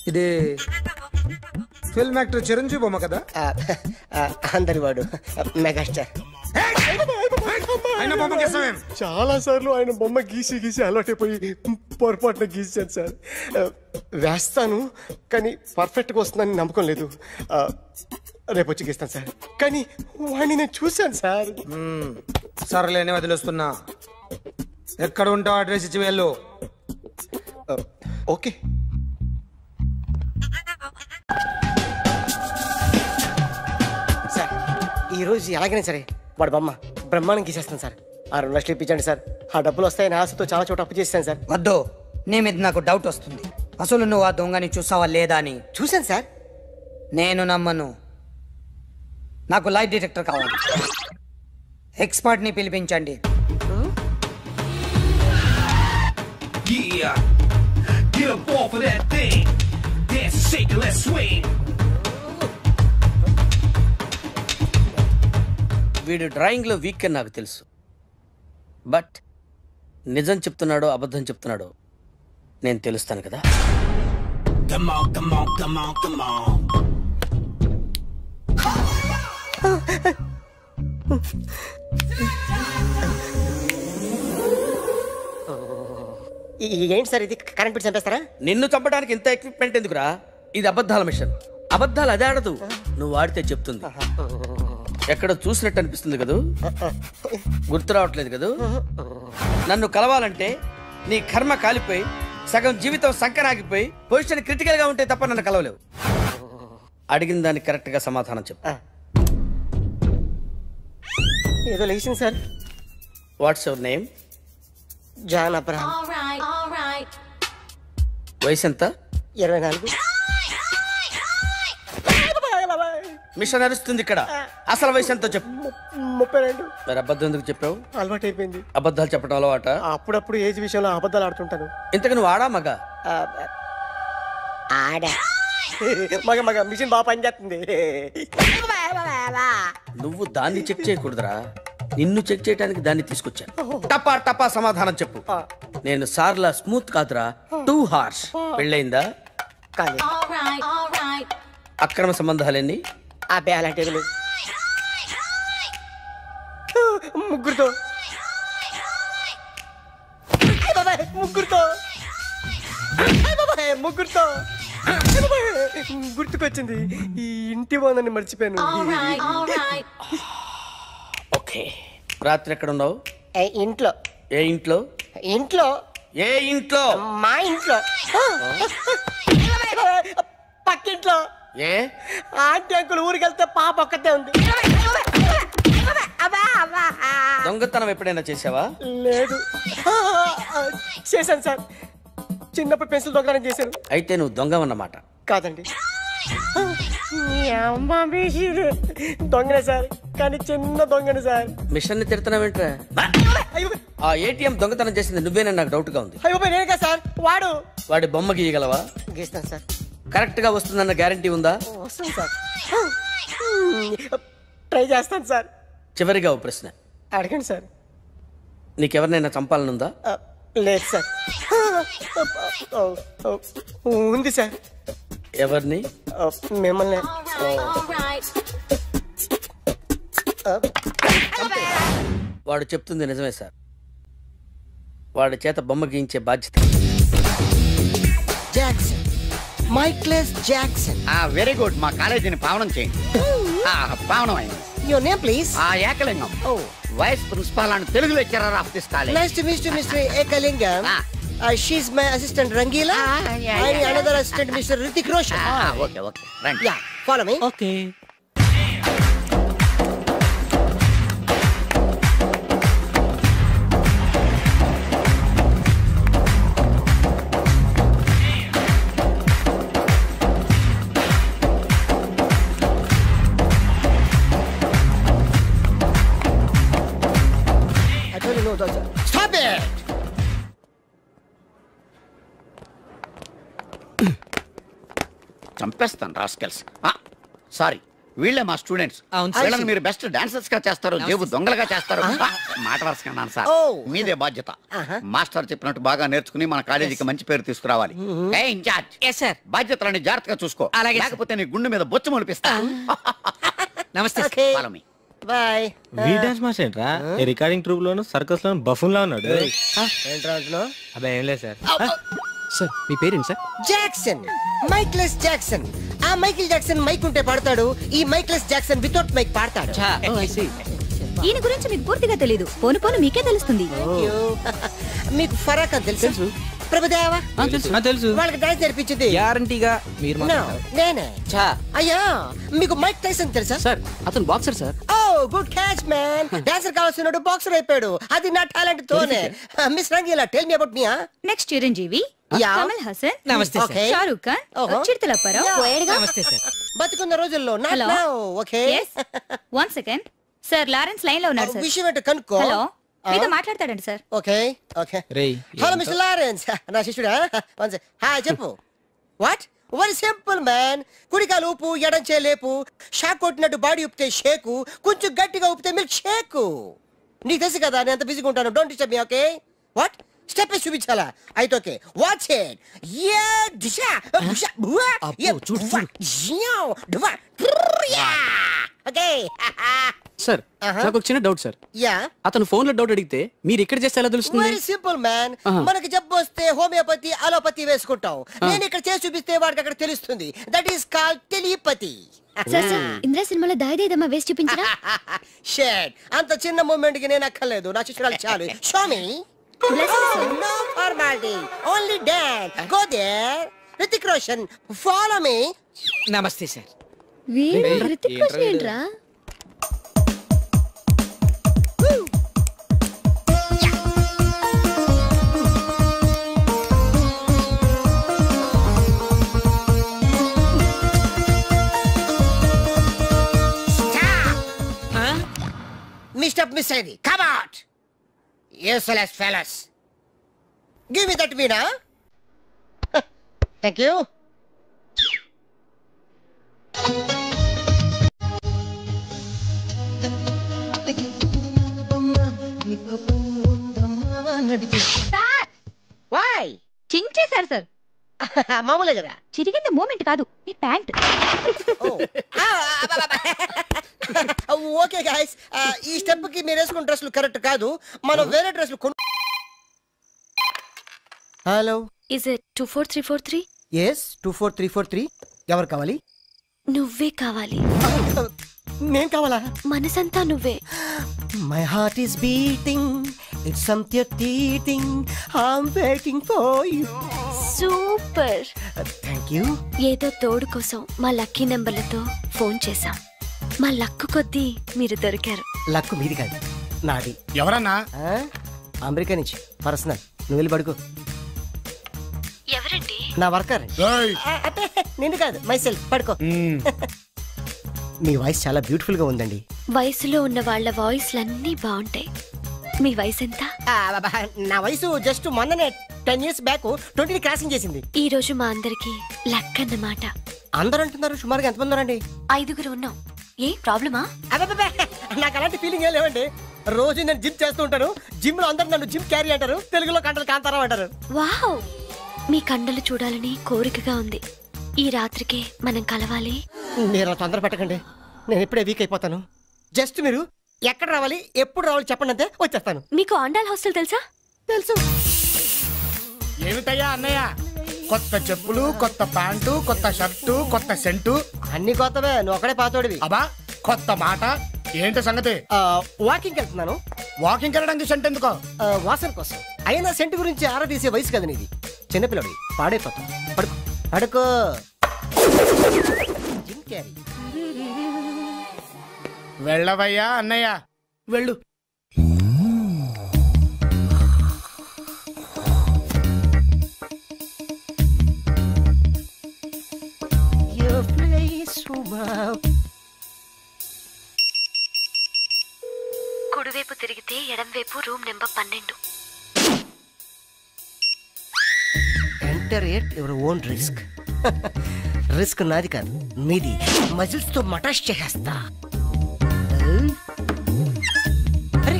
ఇది ఫిల్మ్ యాక్టర్ చిరంజీవి బొమ్మ కదా? అందరి వాడు మెగాస్టార్. చాలా సార్లు ఆయన బొమ్మ గీసి అలవాటైపోయి పొరపాటున గీసాను సార్. వేస్తాను కానీ పర్ఫెక్ట్గా వస్తుందని నమ్మకం లేదు. రేపు వచ్చి గీస్తాను సార్. కానీ వాడిని నేను చూశాను సార్. సర్లేని వదిలేస్తున్నా. ఎక్కడ ఉంటావు అడ్రస్ ఇచ్చి వెళ్ళు. ఓకే. సార్ ఈరోజు ఎలాగైనా సరే వాడు బొమ్మ బ్రహ్మాండం గీసేస్తాను సార్. ఆ 2 లక్షలు ఇప్పించండి సార్. ఆ డబ్బులు వస్తాయని ఆశతో చాలా చోట అప్పు చేశాను సార్. వద్దు, నీ మీద నాకు డౌట్ వస్తుంది. అసలు నువ్వు ఆ దొంగని చూసావా లేదా అని. చూశాను సార్. నేను నమ్మను. నాకు లైట్ డిటెక్టర్ కావాలి. ఎక్స్పర్ట్ ని పిలిపించండి. Yeah, get up off of that thing. Dance and shake and let's swing. వీడు డ్రాయింగ్ లో వీక్ అని నాకు తెలుసు. బట్ నిజం చెప్తున్నాడో అబద్ధం చెప్తున్నాడో నేను తెలుస్తాను కదా. Come on, come on, come on, come on. ఏంటి సార్ ఇది? కరెంట్ బిల్ చంపేస్తారా? నిన్ను చంపడానికి ఇంత ఎక్విప్మెంట్ ఎందుకురా? ఇది అబద్ధాల మిషన్. అబద్ధాలు అదే ఆడదు, నువ్వు వాడితే చెప్తుంది. ఎక్కడ చూసినట్టు అనిపిస్తుంది కదూ? గుర్తు రావట్లేదు కదూ? నన్ను కలవాలంటే నీ కర్మ కాలిపోయి సగం జీవితం సంకరాగిపోయి పొజిషన్ క్రిటికల్ గా ఉంటే తప్ప నన్ను కలవలేవు. అడిగిన దానికి కరెక్ట్ గా సమాధానం చెప్పు. ఏదో లేచింది sir. What's your name? John Abraham. వయసు ఎంత? 24. మిషన్ నడుస్తుంది ఇక్కడ. అసలు వయసు ఎంతో చెప్పు. 32. మరి అబద్ధం ఎందుకు చెప్పావు? అలవాటు అయిపోయింది. అబద్ధాలు చెప్పడం అలవాట? అప్పుడప్పుడు ఏజ్ విషయంలో అబద్ధాలు ఆడుతుంటాను. ఇంతకు నువ్వు ఆడా మగ? ఆడా. మగ మిషన్ బాగా పనిచేస్తుంది. నువ్వు దాన్ని చెక్ చేయకూడదురా, నిన్ను చెక్ చేయడానికి దాన్ని తీసుకొచ్చాను. టపా టపా సమాధానం చెప్పు. నేను సార్లా స్మూత్ కాదురా, టూ హార్ష్. పెళ్ళయిందా? అక్రమ సంబంధాలన్నీ? అలాంటివి లేవు. ముగ్గురుతో గుర్తుకొచ్చింది. ఈ ఇంటి బాగుందని మర్చిపోయాను. ఓకే. రాత్రి ఎక్కడ ఉన్నావు? ఇంట్లో. ఏ ఇంట్లో? ఇంట్లో. ఏ ఇంట్లో? మా ఇంట్లో. పక్కింట్లో. ఏ ఆంటీ అంకుల్ ఊరికి వెళ్తే పాప ఒక్కతే ఉంది. దొంగతనం ఎప్పుడైనా చేసావా? లేదు. చేశాను సార్. చిన్నప్పుడు పెన్సిల్ దొంగతనం చేశాను. అయితే నువ్వు దొంగవన్నమాట. కాదండి. దొంగనే సార్, కానీ చిన్న దొంగనే సార్. మిషన్ ని తిడుతున్నావేంట్రా? ఆ ఏటీఎం దొంగతనం చేసింది నువ్వేనని నాకు డౌట్ గా ఉంది. అయ్యో నేనే సార్. వాడి బొమ్మ గీయగలవా? గీస్తాను సార్. కరెక్ట్ గా వస్తుందన్న గ్యారంటీ ఉందా? వస్తాను సార్, ట్రై చేస్తాను సార్. చివరిగా ఓ ప్రశ్న అడగండి సార్. నీకెవరినైనా చంపాలనుందా? లేదు సార్. ఉంది సార్. ఎవరిని? మిమ్మల్ని. వాడు చెప్తుంది నిజమే సార్. వాడి చేత బొమ్మ గీయించే బాధ్యత. Jackson, Michaels Jackson. Very good. మా కాలేజీని పావనం చేయండి. పావనం అయింది. Your name, please? Ekalingam. Vice principal and Telugu lecturer of this college. Nice to meet you, Mr. Ekalingam. She's my assistant Rangila. And another assistant, Mr. Hrithik Roshan. Okay. Right. Yeah, follow me. Okay. I told you no, doctor. Stop it! చంపేస్తాను rascals. Sorry, వీళ్ళే మా students. వీళ్ళని మీరు best dancers గా చేస్తారు, జేబు దొంగలుగా చేస్తారు. మాట వరుసకన్నాను సార్. మీదే బాధ్యత. మాస్టర్ చెప్పినట్టు బాగా నేర్చుకుని మన కాలేజీకి మంచి పేరు తీసుకురావాలి. ఇన్ఛార్జ్ బాధ్యతలని జాగ్రత్తగా చూసుకో, లేకపోతే నీ గుండె మీద బొచ్చు మొలిపిస్తా. నమస్తే. Follow me. Bye. We dance master ఏంట్రా? రికార్డింగ్ ట్రూప్ లోను సర్కస్ లోను బఫూన్ లా ఉన్నాడు. ఏంట్రా అంటున్నావు? అబ్బా ఏం లేదు సార్. సార్ మీ పేరేంటి సార్? Jackson, Michaels Jackson. ఆ మైకిల్ జాక్సన్ మైక్ ఉంటే పాడతాడు, ఈ మైక్లెస్ జాక్సన్ వితౌట్ మైక్ పాడతాడు. ఈయన గురించి మీకు పూర్తిగా తెలీదు. పోను పోను మీకే తెలుస్తుంది. మీకు ఫరాక్ అని తెలుసు? ప్రభుదేవా తెలుసు. వాళ్ళకి డాన్స్ నేర్పించింది గ్యారంటీగా మీరు నేనే. అయ్యా మీకు మైక్ టైసన్ తెలుసా? సార్ అతను boxer sir. Oh good catch man. Dancer కావాల్సినోడు బాక్సర్ అయిపోయాడు. అది నా టాలెంట్ తోనే. Miss Rangeela, tell me about me. Next Chiranjeevi, Kamal Haasan, నమస్తే సార్. షారూక్ ఖాన్, చిరుతలప్పారావు. నమస్తే సార్. బతుకున్న రోజుల్లో hello. Okay. One second sir, Lawrence line లో ఉన్నారు సార్. విషయం ఏంటో కనుక్కో. హలో, మీతో మాట్లాడతాడండి sir. Okay. Hello mister Lawrence, నా శిష్యుడా? హాయ్ చెప్పు. వాట్? Very simple man. కుడికాలు ఊపు, ఎడంచే లేపు. షాక్ కొట్టినట్టు బాడీ ఊపితే షేకు, కొంచెం గట్టిగా ఊపితే మిల్క్ షేకు. నీకు తెలుసు కదా నేను ఎంత బిజీగా ఉంటాను. Don't disturb me. Okay? What? Step వేసి చూపించాలా? అయితే ఓకే, వాచ్ ఇట్. యా దిశా దిశా బువా యా జియో దువా యా. ఓకే సార్ నాకు ఒక చిన్న డౌట్ సార్. యా అతను ఫోన్ లో డౌట్ అడిగితే మీరు ఇక్కడ చేస్తే ఎలా తెలుస్తుంది? Very simple man. మనకి జబ్బు వస్తే హోమియోపతి, అలోపతి వేసుకుంటాం. నేను ఇక్కడ చేసి చూపిస్తే వాడికి అక్కడ తెలుస్తుంది. That is called telepathy. Sir Indra సినిమాలో దాయిదేదమ్మా వేసి చూపించరా? షేట్, అంత చిన్న మూమెంట్ కి నేను అక్కర్లేదు. నా శిష్యురాలు చాలు. Show me. No formality, only dance. Go there. Hrithik Roshan, follow me. నమస్తే సార్. రితిక్ రోషన్ ఏంట్రా? Mr. Missery, come out. Useless fellas. Give me that Veena. Thank you. Why? చించేశారు సార్. మామూలే కదా. చిరిగింది మూమెంట్ కాదు, మీ ప్యాంట్. ఓకే గైస్, ఈ step కి మీరు వేసుకున్న డ్రెస్లు కరెక్ట్ కాదు. మనం వేరే డ్రెస్లు కొను. Hello, is it 24343? yes 24343. ఎవరు కావాలి? నువ్వే కావాలి. నేను కావాలా? మనసంతా నువ్వే. My heart is beating, it's something teething, I'm waiting for you. Super. Thank you. ఏదో తోడు కోసం మా లక్కీ నెంబర్లతో ఫోన్ చేశాం. మా లక్కు కొద్దీ మీరు దొరికారు. లక్కు మీది కాదు, నాది. ఎవరన్నా? అమెరికా నుంచి పర్సనల్. నువ్వు వెళ్ళి పడుకో. ఎవరండి? నా వర్కర్. నిన్ను కాదు, మై సెల్ఫ్. పడుకో. మీ వాయిస్ చాలా బ్యూటిఫుల్ గా ఉందండి. వయసులో ఉన్న వాళ్ళ వాయిస్లన్నీ బాగుంటాయి. మీ వయసు ఎంత? నా వయసు జస్ట్ మొన్ననే 10 years బ్యాక్ 20 క్రాసింగ్ చేసింది. ఈ రోజు మా అందరికి లక్ అన్నమాట. అందరూ అంటున్నారు. సుమారుగా ఎంతమంది ఉన్నారండి? 5 ఉన్నాం. ఏ ప్రాబ్లమా? నాకు అలాంటి ఫీలింగ్ ఏం లేవండి. రోజు నేను జిమ్ చేస్తూ ఉంటాను. జిమ్ లో అందరూ నన్ను జిమ్ క్యారీ అంటారు, తెలుగులో కండలు కాంతారావు అంటారు. వావ్, మీ కండలు చూడాలని కోరికగా ఉంది. ఈ రాత్రికి మనం కలవాలి. మీరు తొందర పెట్టకండి, నేను ఇప్పుడే వీక్ అయిపోతాను. జస్ట్ మీరు ఎక్కడ రావాలి, ఎప్పుడు రావాలి చెప్పండి, అంతే వచ్చేస్తాను. మీకు ఆండాల్ హాస్టల్ తెలుసా? తెలుసు. ఏమిటయ్యా అన్నయ్య, కొత్త చెప్పులు, కొత్త ప్యాంటు, కొత్త షర్టు, కొత్త సెంటు, అన్ని కొత్తవే. నువ్వు ఒకడే పాతోడివి. అబ్బా కొత్త మాట ఏంటి సంగతి? వాకింగ్ వెళ్తున్నాను. వాకింగ్ వెళ్ళడానికి సెంట్ ఎందుకో? వాసన కోసం. అయినా సెంట్ గురించి ఆరా తీసే వయసు కదా నీది. చిన్నపిల్లడి పాడైపోతాం. పడుకో పడుకో. Jim Carrey. వెళ్ళవయ్యా అన్నయ్య, వెళ్ళు. కుడివైపు తిరిగితే ఎడంవైపు room number 12. Enter at your own risk. Risk నాది కాదు, మీది. మజిల్స్ తో మటాష్ చేసేస్తా. అరే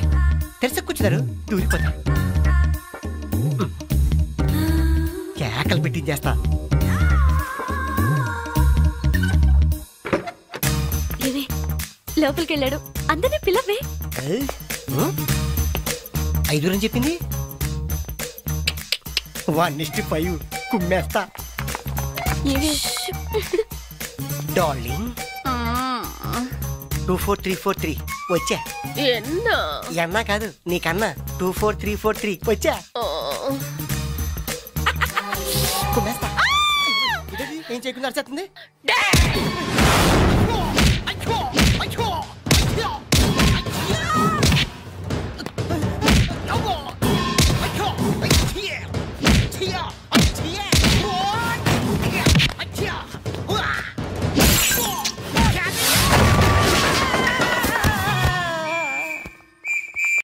తెరిసే కూర్చున్నారు, దూరిపోతా. కేకలు పెట్టించేస్తా. లోపలికి వెళ్ళాడు. అందరినీ పిల్లవే. 5 అని చెప్పింది. 1:5 కుమ్మేస్తా. డార్లింగ్ 24343 వచ్చా. ఎన్నా కాదు నీకన్నా. 24343 వచ్చా. కుమ్మేస్తా. ఏం చేయకుండా అరిచేస్తుంది.